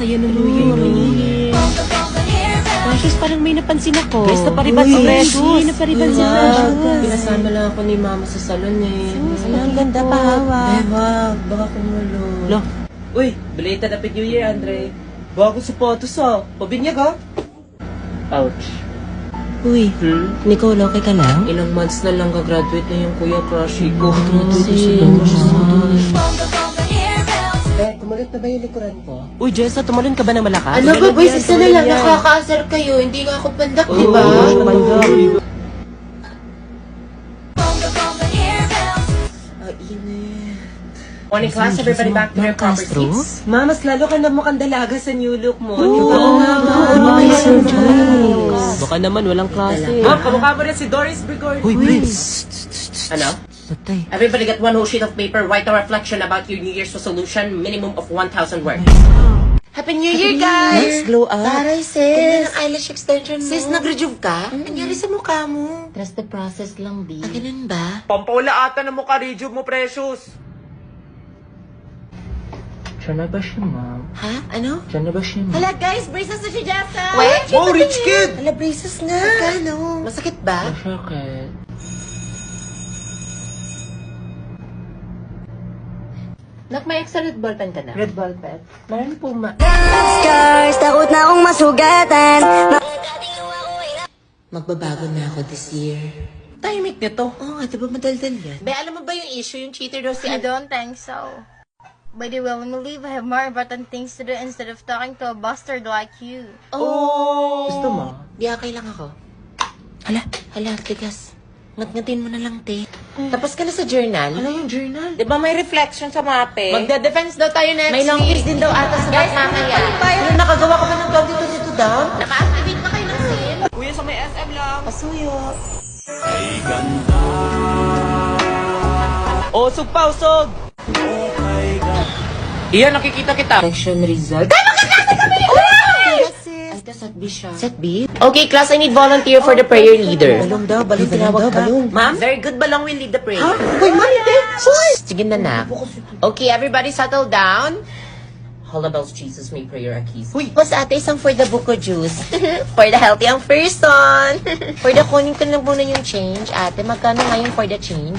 saya ng New Year. Precious, parang may napansin ako. Guys, napariban si Precious. May napariban si Precious. Pinasama lang ako ni Mama sa salon eh. Ang ganda pa, hawak. Wag, baka kumulo. Lo. Uy, belated Happy New Year, Andre. Bago sapatos ah. Pabinyag ah. Ouch. Uy, Nicole, okay ka lang? Ilang months na lang gagraduate na yung kuya crushy ko. Tumalit na ba yung likuran ko? Uy, Jessa, tumalon ka ba ng malakas? Ano ba, boys? Isa na lang, nakaka-asar kayo. Hindi nga ako pandak, di ba? Morning class, everybody back to their proper seats. Ma, mas lalo ka na mukhang dalaga sa new look mo. Oo nga ba? Baka naman walang klase. Ma'am, kamukha mo rin si Doris Gregorio. Uy, Prince. Ano? Patay. Everybody get one whole sheet of paper, write a reflection about your New Year's resolution, minimum of 1,000 words. Happy New Year, guys! Glow up. Taray, sis. Ang eyelash extension mo. Sis, nag-rejuve ka? Nangyari sa mukha mo. Trust the process lang, B. Ah, ganun ba? Pampaula ata na mukha rejuve mo, Precious. Diyan na ba siya, ma'am? Ha? Ano? Diyan na ba siya, ma'am? Hala, guys, braces na si Jessa! Wait! Oh, rich kid! Ala, braces nga. Magkano? Masakit ba? Masakit. Nak, may extra red ball pen ka na? Red velvet. Meron po, ma. Scars, takot na akong masugatan. Magbabago na ako this year. Tahimik nito. Oo nga, diba madaldal yan? Be, alam mo ba yung issue? Yung cheater daw si I don't think so. By the way, when we leave, I have more important things to do instead of talking to a bastard like you. Oh! Gusto mo? Biyakay lang ako. Hala, tigas. Ngat-ngatin mo na lang, te. Tapos ka na sa journal? Ano yung journal? Di ba may reflection sa mape? Magde-defense daw tayo next May long week. kiss din daw ata sa guys, mamaya. Ano, nakagawa ka ba ng 2022 down? Naka-activate na kayo ng sin. Kuya, sa may SM lang. Pasuyo. Usog pa, usog! Iyan, nakikita kita. Election result. Ito, set B siya. Set B? Okay, class, I need volunteer for the prayer leader. Balong daw, tinawag ka. Ma'am? Very good, Balong will lead the prayer. Hoy, mali, sige na na. Okay, everybody settle down. Holabels, Jesus, may prayer akis. Uy! Tapos ate, isang for the buko juice. For the healthy ang person. For the kunin ko lang muna yung change. Ate, magkano ngayon for the change?